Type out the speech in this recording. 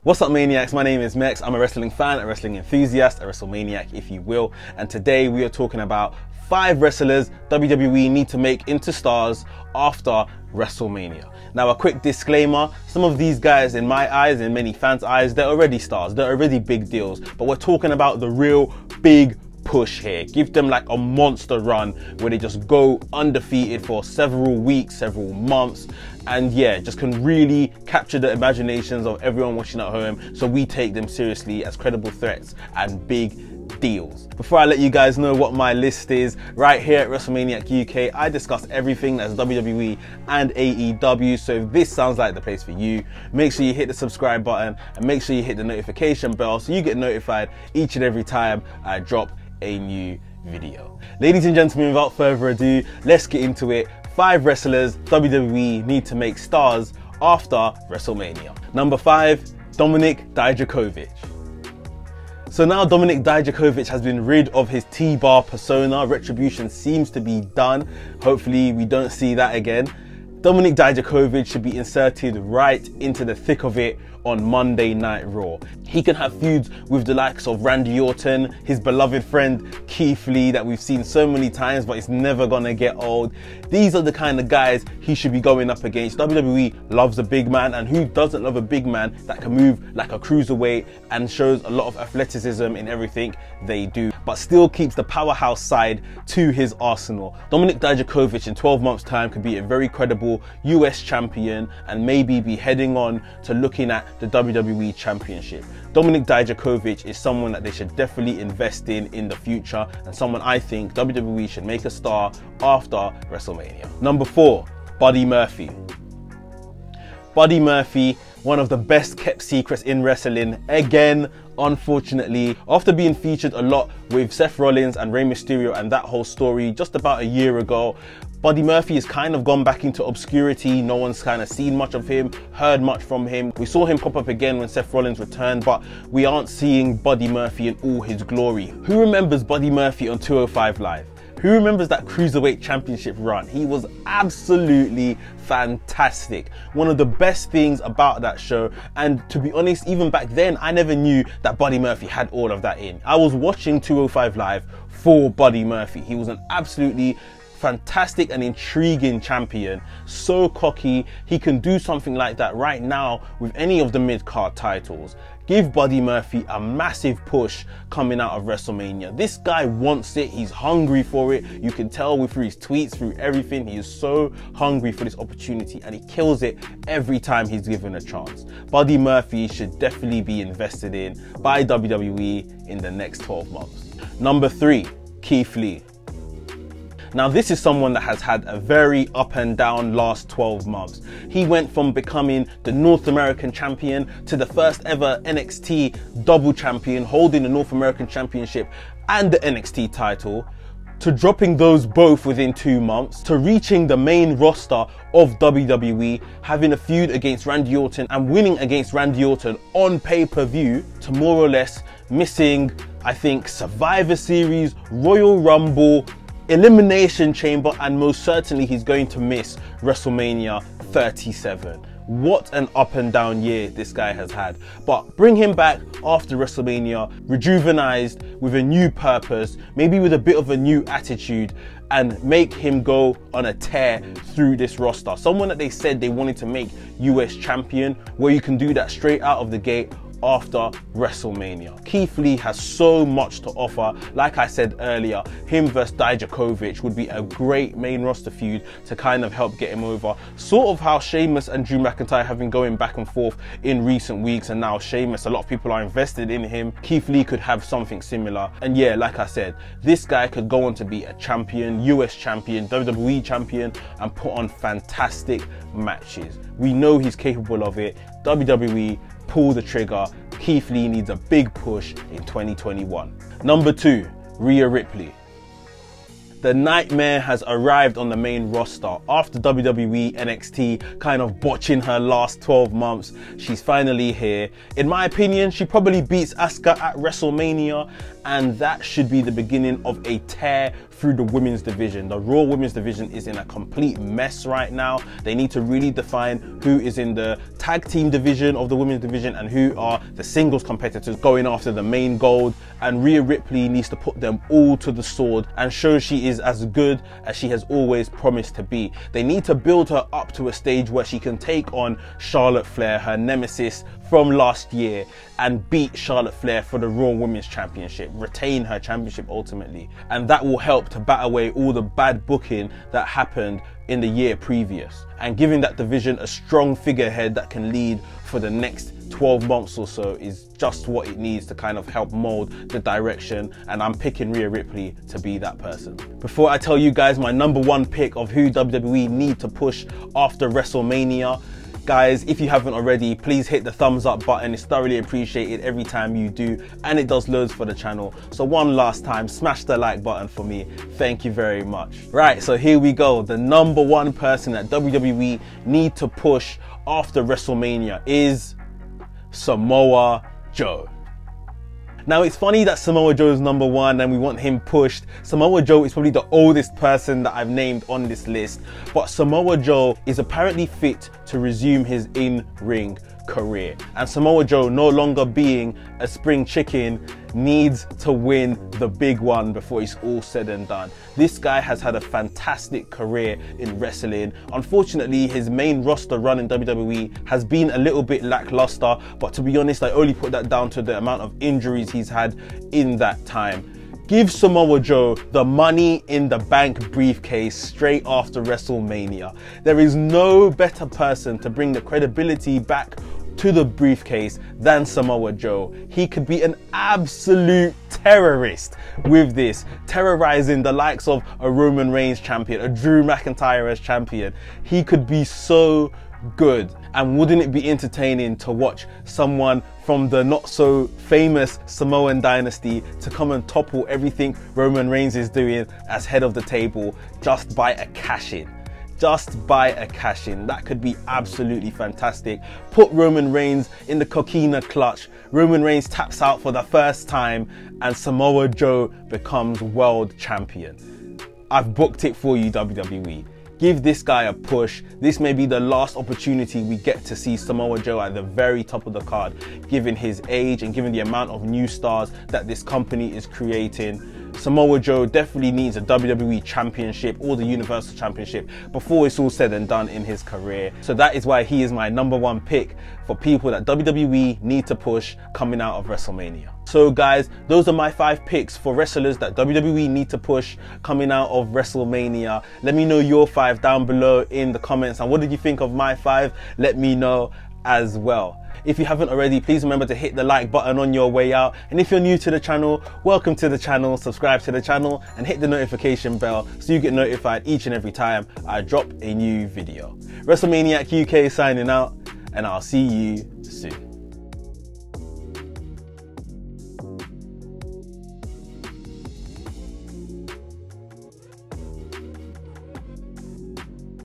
What's up, Maniacs? My name is Mex. I'm a wrestling fan, a wrestling enthusiast, a WrestleManiac if you will. And today we are talking about 5 wrestlers WWE need to make into stars after WrestleMania. Now, a quick disclaimer, some of these guys in my eyes, in many fans' eyes, they're already stars, they're already big deals. But we're talking about the real big push here. Give them like a monster run where they just go undefeated for several weeks, several months, and yeah, just can really capture the imaginations of everyone watching at home, so we take them seriously as credible threats and big deals. Before I let you guys know what my list is, right here at WrestleManiac UK, I discuss everything that's WWE and AEW, so if this sounds like the place for you, make sure you hit the subscribe button and make sure you hit the notification bell so you get notified each and every time I drop a new video. Ladies and gentlemen, without further ado, let's get into it. 5 wrestlers WWE need to make stars after WrestleMania. Number 5, Dominik Dijakovic. So now Dominik Dijakovic has been rid of his T-bar persona. Retribution seems to be done. Hopefully we don't see that again. Dominik Dijakovic should be inserted right into the thick of it on Monday Night Raw. He can have feuds with the likes of Randy Orton, his beloved friend Keith Lee that we've seen so many times, but it's never gonna get old. These are the kind of guys he should be going up against. WWE loves a big man, and who doesn't love a big man that can move like a cruiserweight and shows a lot of athleticism in everything they do, but still keeps the powerhouse side to his arsenal. Dominik Dijakovic in 12 months time could be a very credible US champion and maybe be heading on to looking at the WWE Championship. Dominik Dijakovic is someone that they should definitely invest in the future, and someone I think WWE should make a star after WrestleMania. Number 4, Buddy Murphy. Buddy Murphy, one of the best kept secrets in wrestling. Again, unfortunately, after being featured a lot with Seth Rollins and Rey Mysterio and that whole story just about a year ago, Buddy Murphy has kind of gone back into obscurity. No one's kind of seen much of him, heard much from him. We saw him pop up again when Seth Rollins returned, but we aren't seeing Buddy Murphy in all his glory. Who remembers Buddy Murphy on 205 Live? Who remembers that Cruiserweight Championship run? He was absolutely fantastic. One of the best things about that show, and to be honest, even back then, I never knew that Buddy Murphy had all of that in. I was watching 205 Live for Buddy Murphy. He was an absolutely fantastic and intriguing champion, so cocky. He can do something like that right now with any of the mid-card titles. Give Buddy Murphy a massive push coming out of WrestleMania. This guy wants it, he's hungry for it. You can tell through his tweets, through everything, he is so hungry for this opportunity, and he kills it every time he's given a chance. Buddy Murphy should definitely be invested in by WWE in the next 12 months. Number 3, Keith Lee. Now, this is someone that has had a very up and down last 12 months. He went from becoming the North American champion to the first ever NXT double champion, holding the North American championship and the NXT title, to dropping those both within 2 months, to reaching the main roster of WWE, having a feud against Randy Orton and winning against Randy Orton on pay-per-view, to more or less missing, I think, Survivor Series, Royal Rumble, Elimination Chamber, and most certainly he's going to miss WrestleMania 37. What an up and down year this guy has had. But bring him back after WrestleMania, rejuvenized, with a new purpose, maybe with a bit of a new attitude, and make him go on a tear through this roster. Someone that they said they wanted to make US champion, where you can do that straight out of the gate after WrestleMania. Keith Lee has so much to offer. Like I said earlier, him versus Dijakovic would be a great main roster feud to kind of help get him over. Sort of how Sheamus and Drew McIntyre have been going back and forth in recent weeks, and now Sheamus, a lot of people are invested in him. Keith Lee could have something similar. And yeah, like I said, this guy could go on to be a champion, US champion, WWE champion, and put on fantastic matches. We know he's capable of it. WWE, pull the trigger. Keith Lee needs a big push in 2021. Number 2, Rhea Ripley. The nightmare has arrived on the main roster. After WWE NXT kind of botching her last 12 months, she's finally here. In my opinion, she probably beats Asuka at WrestleMania, and that should be the beginning of a tear through the women's division. The Raw women's division is in a complete mess right now. They need to really define who is in the tag team division of the women's division and who are the singles competitors going after the main gold. And Rhea Ripley needs to put them all to the sword and show she is as good as she has always promised to be. They need to build her up to a stage where she can take on Charlotte Flair, her nemesis from last year, and beat Charlotte Flair for the Raw Women's Championship, retain her championship ultimately. And that will help to bat away all the bad booking that happened in the year previous, and giving that division a strong figurehead that can lead for the next 12 months or so is just what it needs to kind of help mold the direction, and I'm picking Rhea Ripley to be that person. Before I tell you guys my #1 pick of who WWE need to push after WrestleMania, guys, if you haven't already, please hit the thumbs up button. It's thoroughly appreciated every time you do, and it does loads for the channel. So one last time, smash the like button for me. Thank you very much. Right, so here we go. The #1 person that WWE need to push after WrestleMania is Samoa Joe. Now, it's funny that Samoa Joe is #1 and we want him pushed. Samoa Joe is probably the oldest person that I've named on this list, but Samoa Joe is apparently fit to resume his in-ring career. And Samoa Joe, no longer being a spring chicken, needs to win the big one before it's all said and done. This guy has had a fantastic career in wrestling. Unfortunately, his main roster run in WWE has been a little bit lackluster, but to be honest, I only put that down to the amount of injuries he's had in that time. Give Samoa Joe the Money in the Bank briefcase straight after WrestleMania. There is no better person to bring the credibility back to the briefcase than Samoa Joe. He could be an absolute terrorist with this, terrorizing the likes of a Roman Reigns champion, a Drew McIntyre as champion. He could be so good. And wouldn't it be entertaining to watch someone from the not so famous Samoan dynasty to come and topple everything Roman Reigns is doing as head of the table just by a cash-in? Just by a cash-in. That could be absolutely fantastic. Put Roman Reigns in the coquina clutch. Roman Reigns taps out for the first time and Samoa Joe becomes world champion. I've booked it for you, WWE. Give this guy a push. This may be the last opportunity we get to see Samoa Joe at the very top of the card, given his age and given the amount of new stars that this company is creating. Samoa Joe definitely needs a WWE Championship or the Universal Championship before it's all said and done in his career. So that is why he is my #1 pick for people that WWE need to push coming out of WrestleMania. So guys, those are my 5 picks for wrestlers that WWE need to push coming out of WrestleMania. Let me know your 5 down below in the comments, and what did you think of my 5? Let me know as well. If you haven't already, please remember to hit the like button on your way out. And if you're new to the channel, welcome to the channel, subscribe to the channel and hit the notification bell so you get notified each and every time I drop a new video. WrestleManiac UK signing out, and I'll see you soon.